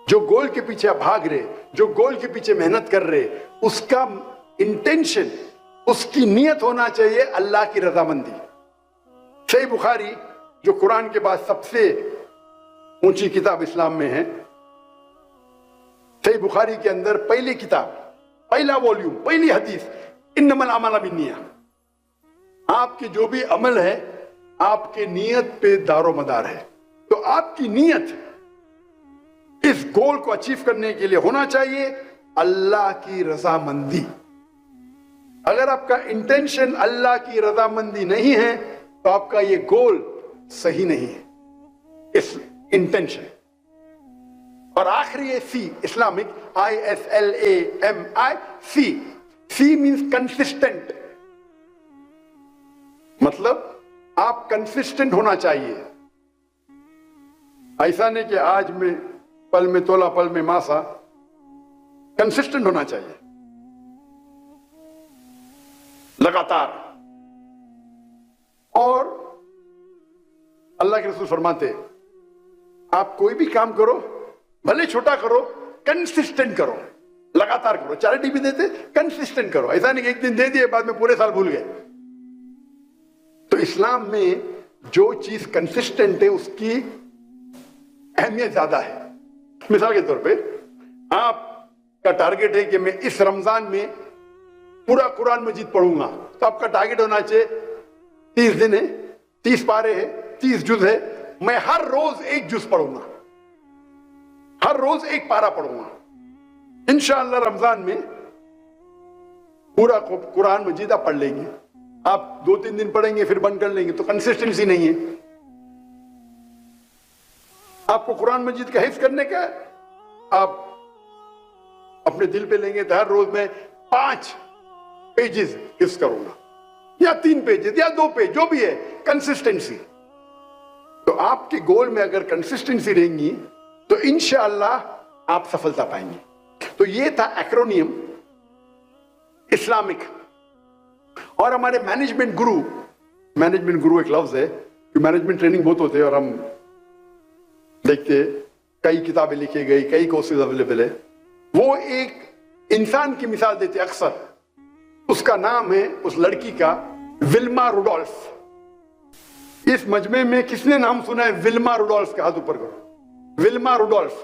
جو گول کے پیچھے بھاگ رہے, جو گول کے پیچھے محنت کر رہے, اس کا انٹینشن, اس کی نیت ہونا چاہیے اللہ کی رضامندی. صحیح بخاری جو قرآن کے بعد سب سے اونچی کتاب اسلام میں ہے, صحیح بخاری کے اندر پہلی کتاب, پہلا والیوم, پہلی حدیث, انما الاعمال بالنیات. آپ کے جو بھی عمل ہے آپ کے نیت پہ دار و مدار ہے. تو آپ کی نیت اس گول کو اچیو کرنے کے لیے ہونا چاہیے اللہ کی رضامندی. اگر آپ کا انٹینشن اللہ کی رضامندی نہیں ہے تو آپ کا یہ گول صحیح نہیں ہے, اس انٹینشن. اور آخری ہے سی, اسلامک, ISLAMI, سی مینس کنسسٹنٹ. مطلب آپ کنسسٹنٹ ہونا چاہیے. ایسا نہیں کہ آج میں پل میں تولا پل میں ماسا. کنسسٹنٹ ہونا چاہیے, لگاتار. اور اللہ کے رسول فرماتے آپ کوئی بھی کام کرو, بھلے چھوٹا کرو, کنسسٹنٹ کرو, لگاتار کرو. چیریٹی بھی دیتے, کنسسٹنٹ کرو. ایسا نہیں کہ ایک دن دے دیے بعد میں پورے سال بھول گئے. تو اسلام میں جو چیز کنسسٹنٹ ہے اس کی اہمیت زیادہ ہے. مثال کے طور پہ آپ کا टारगेट है कि मैं इस रमजान में पूरा कुरान मजीद पढ़ूंगा, तो आपका टारगेट होना चाहिए 30 दिन है, 30 पारे है, 30 जुज है, मैं हर रोज एक जुज पढ़ूंगा, हर रोज एक पारा पढ़ूंगा। इंशाअल्लाह रमजान में पूरा कुरान मजीद आप पढ़ लेंगे। आप 2-3 दिन पढ़ेंगे फिर बंद कर लेंगे, तो कंसिस्टेंसी नहीं है। आपको कुरान मजीद का हिफ्ज करने का, आप अपने दिल पे लेंगे तो हर रोज मैं 5 पेजेस हिफ्ज करूंगा, या 3 पेजेस या 2 पेज, जो भी है, कंसिस्टेंसी। तो आपके गोल में अगर कंसिस्टेंसी रहेंगी तो इंशाअल्लाह आप सफलता पाएंगे। तो ये था एक्रोनियम इस्लामिक। और हमारे मैनेजमेंट गुरु एक लफ्ज है कि मैनेजमेंट ट्रेनिंग बहुत होते हैं और हम देखते कई किताबें लिखी गई, कई कोर्सेज अवेलेबल है। वो एक इंसान की मिसाल देते अक्सर, उसका नाम है उस लड़की का विल्मा रुडोल्फ। इस मजमे में किसने नाम सुना है विल्मा रुडोल्फ का? हाथ ऊपर करो। विल्मा रुडोल्फ,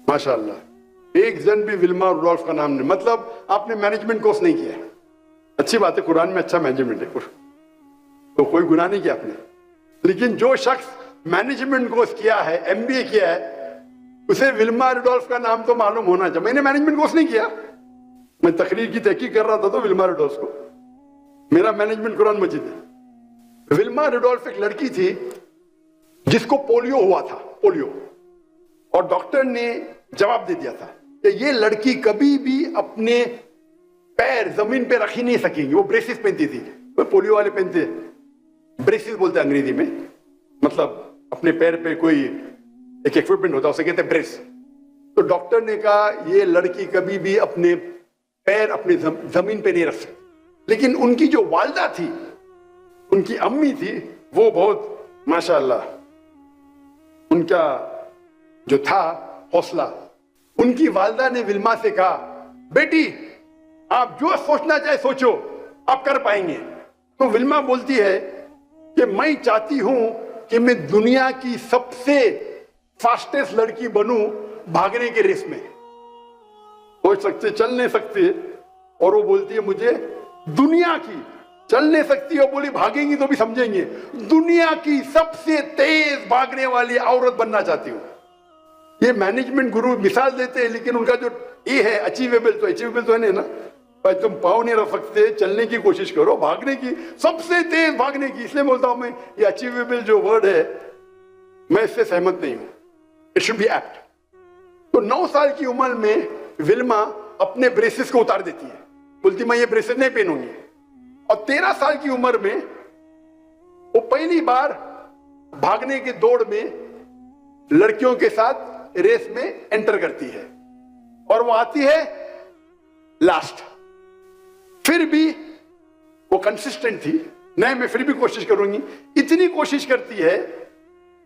माशाअल्लाह, एक जन भी विल्मा रुडोल्फ का नाम नहीं। मतलब आपने मैनेजमेंट कोर्स नहीं किया है, अच्छी बात है, कुरान में अच्छा मैनेजमेंट है, तो कोई गुनाह नहीं किया आपने। लेकिन जो शख्स मैनेजमेंट कोर्स किया है, एमबीए किया है, उसे विल्मा रुडोल्फ का नाम तो मालूम होना चाहिए। मैंने मैनेजमेंट कोर्स नहीं किया, मैं तकरीर की तहकीक कर रहा था तो विल्मा रुडोल्फ को, मेरा मैनेजमेंट कुरान मजीद है। विल्मा रुडोल्फ एक लड़की थी जिसको पोलियो हुआ था, पोलियो, और डॉक्टर ने जवाब दे दिया था कि ये लड़की कभी भी अपने पैर जमीन पे रख ही नहीं सकेंगी। वो ब्रेसिस पहनती थी, वो पोलियो वाले पहनते, ब्रेसिस बोलते हैं अंग्रेजी में, मतलब अपने पैर पे कोई एक इक्विपमेंट होता है, उसे कहते हैं ब्रेस। तो डॉक्टर ने कहा ये लड़की कभी भी अपने पैर अपने जमीन पे नहीं रख सकती। लेकिन उनकी जो वालदा थी, उनकी अम्मी थी, वो बहुत माशाअल्लाह, उनका जो था हौसला, उनकी वालदा ने विल्मा से कहा बेटी आप जो सोचना चाहे सोचो, आप कर पाएंगे। तो विल्मा बोलती है कि मैं चाहती हूं कि मैं दुनिया की सबसे फास्टेस्ट लड़की बनूं भागने के रेस में। सोच सकते, चल नहीं सकते, और वो बोलती है मुझे दुनिया की, चल नहीं सकती और बोली भागेंगी तो भी समझेंगे, दुनिया की सबसे तेज भागने वाली औरत बनना चाहती हूं। ये मैनेजमेंट गुरु मिसाल देते हैं, लेकिन उनका जो ये है अचीवेबल तो है नहीं ना भाई, तुम पाँव नहीं रख सकते, चलने की कोशिश करो, भागने की, सबसे तेज भागने की। इसलिए बोलता हूं मैं, ये अचीवेबल जो वर्ड है मैं इससे सहमत नहीं हूं, इट शुड बी एप्ट। तो 9 साल की उम्र में विल्मा अपने ब्रेसेस को उतार देती है, बोलती मैं ये ब्रेसेस नहीं पहनूंगी। और 13 साल की उम्र में वो पहली बार भागने के दौड़ में लड़कियों के साथ रेस में एंटर करती है, और वो आती है लास्ट। फिर भी वो कंसिस्टेंट थी, नहीं मैं फिर भी कोशिश करूंगी। इतनी कोशिश करती है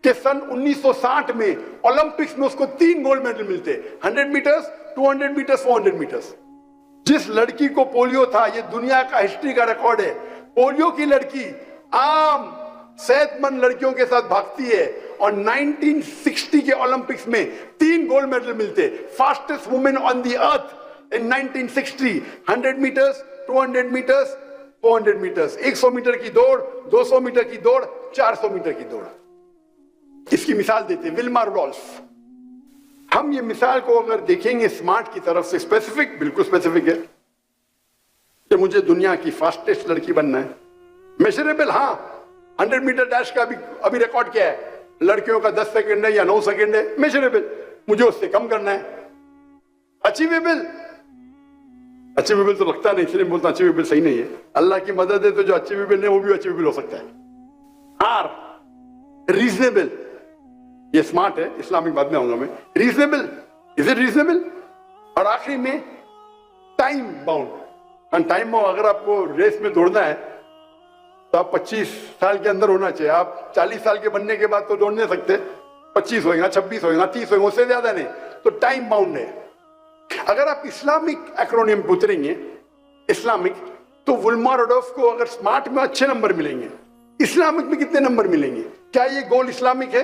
कि सन 1960 में ओलंपिक्स में उसको 3 गोल्ड मेडल मिलते, 100 मीटर्स, 200 मीटर्स, 400 मीटर्स। जिस लड़की को पोलियो था, ये दुनिया का हिस्ट्री का रिकॉर्ड है, पोलियो की लड़की आम सेहतमंद लड़कियों के साथ भागती है, और 1960 के ओलंपिक्स में 3 गोल्ड मेडल मिलते। Fastest women on the earth in 1960, 100 meters, 200 meters, 400 meters, 100 meter की दौड़, 200 मीटर की दौड़, 400 मीटर की दौड़। इसकी मिसाल देते हैं विल्मा रुडोल्फ। हम ये मिसाल को अगर देखेंगे स्मार्ट की तरफ से, स्पेसिफिक, बिल्कुल स्पेसिफिक है कि मुझे दुनिया की फास्टेस्ट लड़की बनना है। मेजरेबल, हाँ, 100 मीटर डैश का अभी रिकॉर्ड क्या है, लड़कियों का 10 सेकंड है या 9 सेकंड है, मेजरेबल, मुझे उससे कम करना है। अचीवेबल तो लगता नहीं, इसलिए बोलता अचीवेबल सही नहीं है। अल्लाह की मदद है तो जो अचीवेबल नहीं वो भी अचीवेबल हो सकता है। आर रीजनेबल, ये स्मार्ट है, इस्लामिक बाद में आऊंगा मैं। Reasonable, is it reasonable? और आखिरी में टाइम बाउंड। टाइम बाउंड, अगर आपको रेस में दौड़ना है तो आप 25 साल के अंदर होना चाहिए। आप 40 साल के बनने के बाद तो दौड़ नहीं सकते, 25 होएगा, 26 होएगा, 30 होएगा, उससे ज्यादा नहीं। तो टाइम बाउंड है। अगर आप इस्लामिक एक्रोनियम उतरेंगे, इस्लामिक, तो विल्मा रुडोल्फ को अगर स्मार्ट में अच्छे नंबर मिलेंगे, इस्लामिक में कितने नंबर मिलेंगे? क्या ये गोल इस्लामिक है?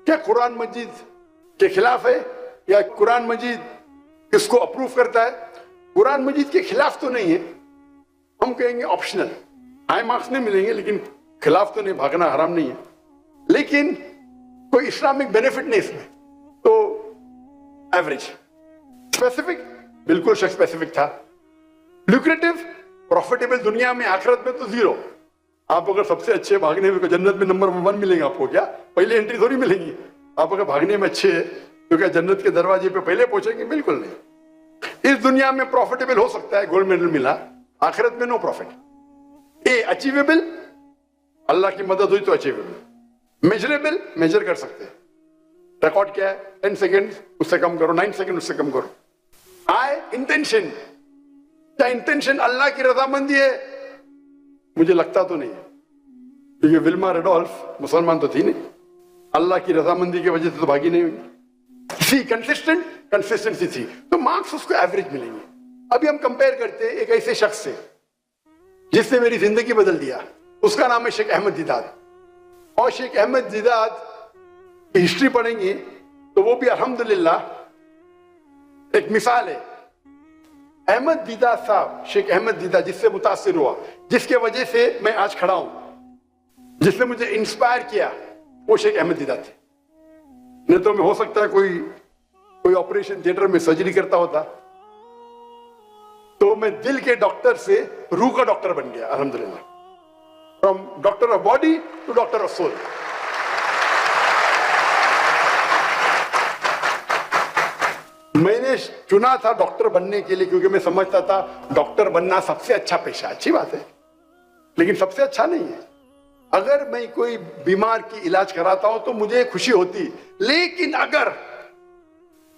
क्या कुरान मजीद के खिलाफ है? या कुरान मजीद इसको अप्रूव करता है, कुरान मजीद के खिलाफ तो नहीं है, हम कहेंगे ऑप्शनल, हाई मार्क्स नहीं मिलेंगे लेकिन खिलाफ तो नहीं, भागना हराम नहीं है, लेकिन कोई इस्लामिक बेनिफिट नहीं इसमें, तो एवरेज। स्पेसिफिक, बिल्कुल स्पेसिफिक था। ल्यूक्रेटिव, प्रॉफिटेबल दुनिया में, आखिरत में तो जीरो। आप अगर सबसे अच्छे भागने में, जन्नत में नंबर 1 मिलेंगे आपको, क्या पहले एंट्री थोड़ी मिलेगी। आप अगर भागने में अच्छे हैं तो क्या जन्नत के दरवाजे पे पहले पहुंचेंगे? बिल्कुल नहीं। इस दुनिया में प्रॉफिटेबल हो सकता है, गोल्ड मेडल मिला, आखिरत में नो प्रॉफिट। ए अचीवेबल, अल्लाह की मदद हुई तो अचीवेबल। मेजरेबल, मेजर कर सकते हैं। रिकॉर्ड क्या है? 10 सेकेंड, उससे कम करो, 9 सेकेंड, उससे कम करो। आए इंटेंशन, क्या इंटेंशन अल्लाह की रजामंदी है? मुझे लगता तो नहीं है, क्योंकि विल्मा रेडोल्फ मुसलमान तो थी नहीं, अल्लाह की रजामंदी की वजह से तो भागी नहीं हुई। थी कंसिस्टेंट, कंसिस्टेंसी थी, तो मार्क्स उसको एवरेज मिलेंगे। अभी हम कंपेयर करते हैं एक ऐसे शख्स से जिसने मेरी जिंदगी बदल दिया, उसका नाम है शेख अहमद दीदात। और शेख अहमद दीदात की हिस्ट्री पढ़ेंगे तो वो भी अल्हम्दुलिल्लाह एक मिसाल है। अहमद दीदात साहब, शेख अहमद दीदात, जिससे मुतासिर हुआ, जिसके वजह से मैं आज खड़ा हूं, जिसने मुझे इंस्पायर किया, वो शेख अहमद दीदात थे। नहीं तो मैं हो सकता है कोई ऑपरेशन थिएटर में सर्जरी करता होता, तो मैं दिल के डॉक्टर से रूह का डॉक्टर बन गया, अल्हम्दुलिल्लाह। From doctor of body to doctor of soul. मैंने चुना था डॉक्टर बनने के लिए, क्योंकि मैं समझता था डॉक्टर बनना सबसे अच्छा पेशा। अच्छी बात है, लेकिन सबसे अच्छा नहीं है। अगर मैं कोई बीमार की इलाज कराता हूं तो मुझे खुशी होती, लेकिन अगर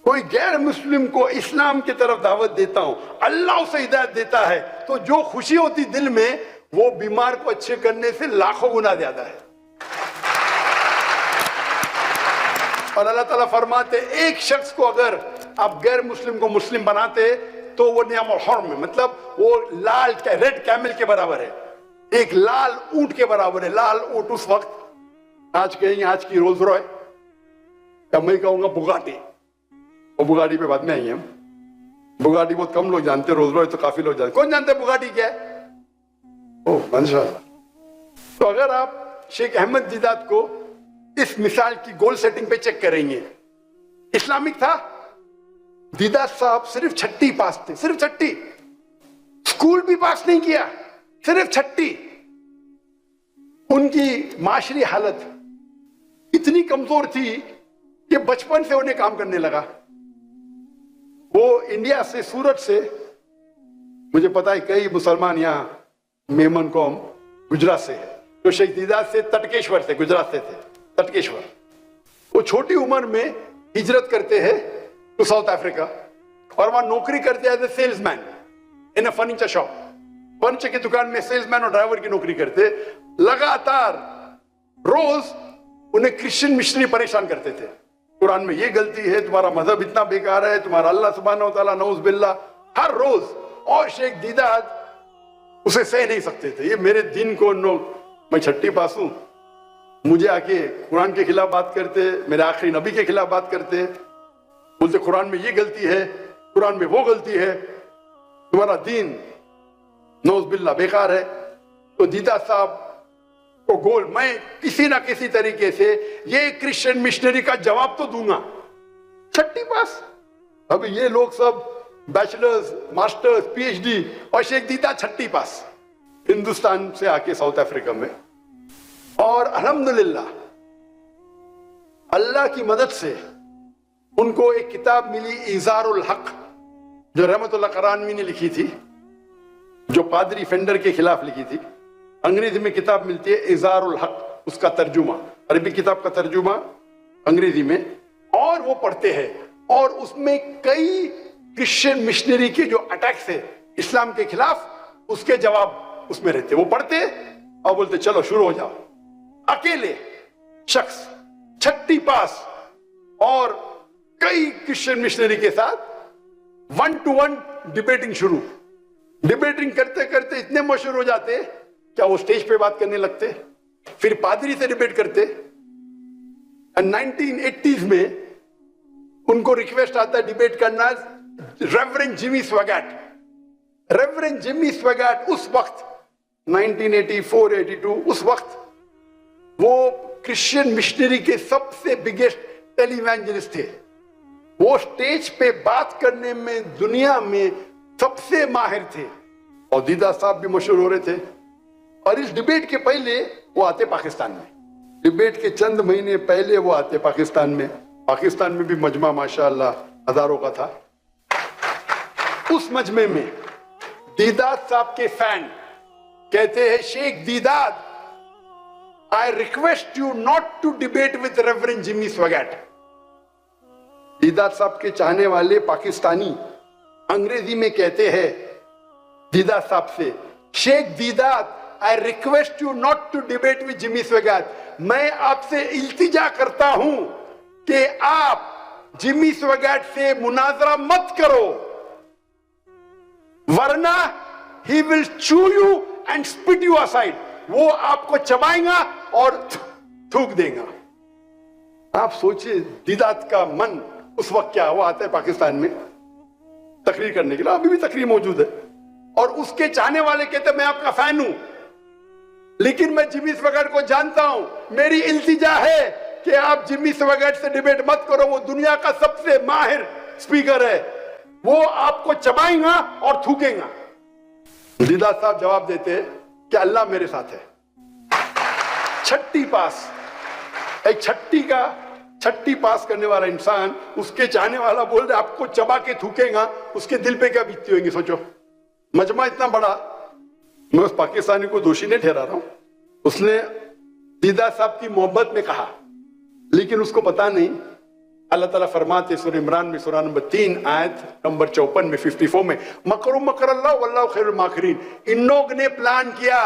कोई गैर मुस्लिम को इस्लाम की तरफ दावत देता हूं, अल्लाह उसे हिदायत देता है, तो जो खुशी होती दिल में, वो बीमार को अच्छे करने से लाखों गुना ज्यादा है। और अल्लाह ताला फरमाते, एक शख्स को अगर आप गैर मुस्लिम को मुस्लिम बनाते तो वो नियाम और हर्म है, मतलब वो लाल रेड कैमल के बराबर है, एक लाल ऊंट के बराबर है। लाल ऊंट उस वक्त, आज कहेंगे आज की रोल्स रॉय, या मैं कहूंगा बुगाटी, और बुगाटी पे बाद में आएंगे हम। बुगाटी बहुत कम लोग जानते, रोल्स रॉय तो काफी लोग जानते। कौन जानते बुगाटी क्या है? ओह माशाअल्लाह। तो अगर आप शेख अहमद दीदात को इस मिसाल की गोल सेटिंग पे चेक करेंगे, इस्लामिक था। दीदात साहब सिर्फ 6ठी पास थे, सिर्फ 6ठी, स्कूल भी पास नहीं किया, सिर्फ 6ठी। उनकी माशरी हालत इतनी कमजोर थी कि बचपन से उन्हें काम करने लगा। वो इंडिया से, सूरत से, मुझे पता है कई मुसलमान यहां मेमन कौम गुजरात से है, तो शेख दीदात से तटकेश्वर से, गुजरात से थे, तटकेश्वर। वो छोटी उम्र में हिजरत करते हैं टू साउथ अफ्रीका, और वहां नौकरी करते हैं as a salesman in a furniture shop. Furniture की दुकान में सेल्समैन और ड्राइवर की नौकरी करते। लगातार रोज उन्हें क्रिश्चियन मिशनरी परेशान करते थे, कुरान में ये गलती है, तुम्हारा मजहब इतना बेकार है, तुम्हारा अल्लाह सुब्हानहू व तआला नऊज़ बिल्लाह, हर रोज। और शेख दीदात उसे सह नहीं सकते थे, ये मेरे दिन को मैं 6ठी पास हूं, मुझे आके कुरान के खिलाफ बात करते, मेरे आखिरी नबी के खिलाफ बात करते, बोलते कुरान में ये गलती है, कुरान में वो गलती है, तुम्हारा दीन नऊज़ बिल्लाह बेकार है। तो दीदात साहब को गोल, मैं किसी ना किसी तरीके से ये क्रिश्चियन मिशनरी का जवाब तो दूंगा। 6ठी पास, अभी ये लोग सब बैचलर्स, मास्टर्स, पीएचडी, और शेख दीदात 6ठी पास, हिंदुस्तान से आके साउथ अफ्रीका में। और अल्हम्दुलिल्लाह अल्लाह की मदद से उनको एक किताब मिली, इज़ारुल हक, जो रहमतुल्लाह करानवी ने लिखी थी, जो पादरी फेंडर के खिलाफ लिखी थी। अंग्रेजी में किताब मिलती है इज़ारुल हक, उसका तर्जुमा, अरबी किताब का तर्जुमा अंग्रेजी में, और वो पढ़ते हैं। और उसमें कई क्रिश्चियन मिशनरी के जो अटैक्स है इस्लाम के खिलाफ, उसके जवाब उसमें रहते। वो पढ़ते और बोलते चलो शुरू हो जाओ। अकेले शख्स 6ठी पास और कई क्रिश्चियन मिशनरी के साथ 1-to-1 डिबेटिंग शुरू। डिबेटिंग करते करते इतने मशहूर हो जाते, क्या वो स्टेज पे बात करने लगते, फिर पादरी से डिबेट करते। 1980s में उनको रिक्वेस्ट आता है डिबेट करना रेवरेंड जिमी स्वैगट। रेवरेंड जिमी स्वैगट उस वक्त 1984-82 उस वक्त वो क्रिश्चियन मिशनरी के सबसे बिगेस्ट टेलीवेंजलिस्ट थे। वो स्टेज पे बात करने में दुनिया में सबसे माहिर थे और दीदा साहब भी मशहूर हो रहे थे। और इस डिबेट के पहले वो आते पाकिस्तान में, डिबेट के चंद महीने पहले वो आते पाकिस्तान में। पाकिस्तान में भी मजमा माशाअल्लाह हजारों का था। उस मजमे में दीदात साहब के फैन कहते हैं, Sheikh Deedat, I request you not to debate with Reverend Jimmy Swaggart। Deedat साहब के चाहने वाले पाकिस्तानी अंग्रेजी में कहते हैं दीदात साहब से, Sheikh Deedat, I request you not to debate with Jimmy Swaggart। मैं आपसे इल्तिजा करता हूं कि आप जिमी स्वैगट से मुनाजरा मत करो, वरना he will chew you and spit you aside। वो आपको चबाएगा और थूक देगा। आप सोचिए दीदात का मन उस वक्त क्या हुआ। आता है पाकिस्तान में तकरीर करने के लिए, अभी भी तकरीर मौजूद है, और उसके चाहने वाले कहते मैं आपका फैन हूं, लेकिन मैं जिमी स्वैगट को जानता हूं, मेरी इल्तिजा है कि आप जिमी स्वैगट से डिबेट मत करो, वो दुनिया का सबसे माहिर स्पीकर है, वो आपको चबाएगा और थूकेगा। दीदात साहब जवाब देते कि अल्लाह मेरे साथ है। छठी पास, एक छठी पास करने वाला इंसान, उसके चाहने वाला बोल रहे आपको चबा के थूकेगा, उसके दिल पे क्या बीतती होगी सोचो। मजमा इतना बड़ा, मैं उस पाकिस्तानी को दोषी नहीं ठहरा रहा हूं, उसने दीदात साहब की मोहब्बत में कहा, लेकिन उसको पता नहीं अल्लाह ताला फरमाते सूरह इमरान में सूरह नंबर 3 आयत नंबर 54 में 54 में, मकरू मकरल्लाह वल्लाहु खैरुल माकिरीन। इन लोग ने प्लान किया,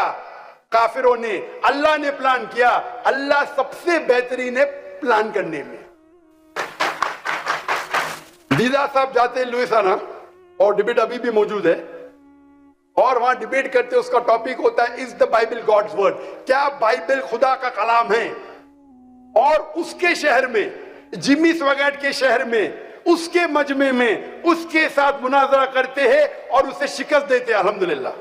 काफिरों ने, अल्लाह ने प्लान किया, अल्लाह सबसे बेहतरीन है प्लान करने में। दीदात साहब जाते हैं लुइसियाना, और डिबेट अभी भी मौजूद है, और वहां डिबेट करते, उसका टॉपिक होता है is the Bible God's word, क्या बाइबल खुदा का कलाम है। और उसके शहर में, जिमी स्वैगट के शहर में, उसके मजमे में उसके साथ मुनाजरा करते हैं और उसे शिकस्त देते हैं, अल्हम्दुलिल्लाह।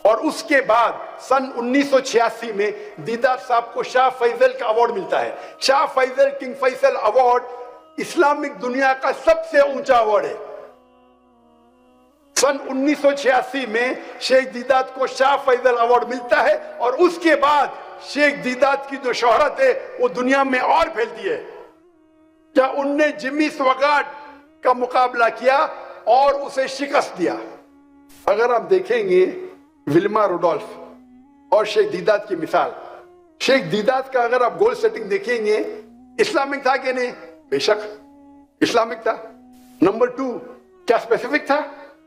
और उसके बाद सन 1986 में दीदात साहब को शाह फैसल का अवार्ड मिलता है। Shah Faisal, King Faisal award Islamic दुनिया का सबसे ऊंचा अवार्ड है। सन 1986 में शेख दीदात को शाह फैसल अवार्ड मिलता है, और उसके बाद शेख दीदात की जो शोहरत है वो दुनिया में और फैलती है। क्या उनने जिमी स्वैगट का मुकाबला किया और उसे शिकस्त दिया। अगर आप देखेंगे विल्मा रुडोल्फ और शेख दीदात की मिसाल, शेख दीदात का अगर आप गोल सेटिंग देखेंगे, इस्लामिक था कि नहीं? बेशक इस्लामिक था। नंबर 2, क्या स्पेसिफिक था?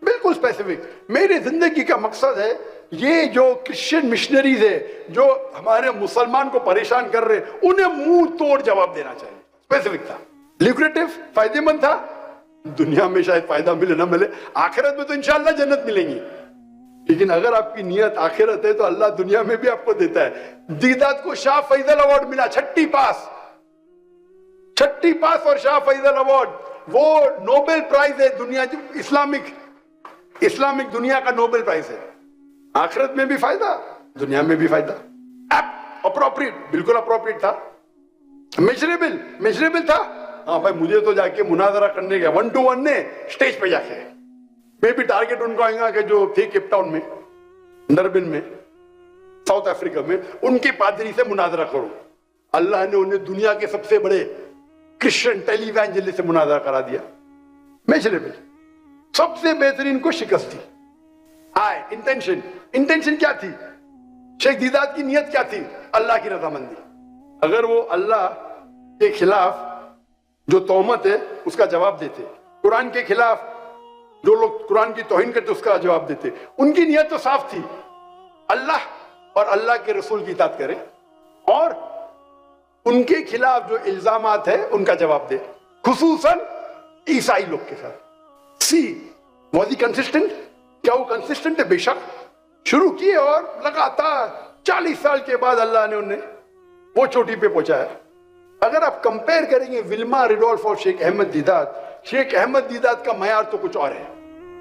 बिल्कुल स्पेसिफिक। मेरी जिंदगी का मकसद है ये जो क्रिश्चियन मिशनरीज है जो हमारे मुसलमान को परेशान कर रहे हैं, उन्हें मुंह तोड़ जवाब देना चाहिए। स्पेसिफिक था, ल्यूक्रेटिव, फायदेमंद था। दुनिया में शायद फायदा मिले ना मिले, आखिरत में तो इंशाअल्लाह जन्नत मिलेगी, लेकिन अगर आपकी नियत आखिरत है तो अल्लाह दुनिया में भी आपको देता है। दीदात को शाह फैसल अवार्ड मिला, छठी पास और शाह फैसल अवार्ड, वो नोबेल प्राइज है दुनिया, इस्लामिक दुनिया का नोबेल प्राइज है। आखिरत में भी फायदा, दुनिया में भी फायदा। अप्रोप्रिएट, बिल्कुल अप्रोप्रिएट था। मेजरेबल था। हाँ भाई, मुझे तो जाके मुनाजरा करने गया 1-to-1 ने स्टेज पे जाके, मैं भी टारगेट उनको आएगा कि जो थे केप टाउन में, डरबिन में, साउथ अफ्रीका में, उनके पादरी से मुनाजरा करो। अल्लाह ने उन्हें दुनिया के सबसे बड़े क्रिश्चियन टेलीवेंजलिस्ट से मुनाजरा करा दिया। मेजरेबल, सबसे बेहतरीन को शिकस्त दी। इंटेंशन क्या थी? शेख दीदात की नियत क्या थी? अल्लाह की रजामंदी। अगर वो अल्लाह के खिलाफ जो तोहमत है उसका जवाब देते, कुरान के खिलाफ जो लोग कुरान की तौहीन करते उसका जवाब देते, उनकी नियत तो साफ थी, अल्लाह और अल्लाह के रसूल की इताअत करें, और उनके खिलाफ जो इल्जामात है उनका जवाब दे, खुसूसन ईसाई लोग के साथ। सी वॉज ही कंसिस्टेंट? क्या वो कंसिस्टेंट है? बेशक। शुरू किए और लगातार 40 साल के बाद अल्लाह ने उन्हें वो चोटी पे पहुंचाया। اگر آپ کمپیئر کریں گے ولما ریڈولف اور شیخ احمد دیدات کا معیار تو کچھ اور ہے.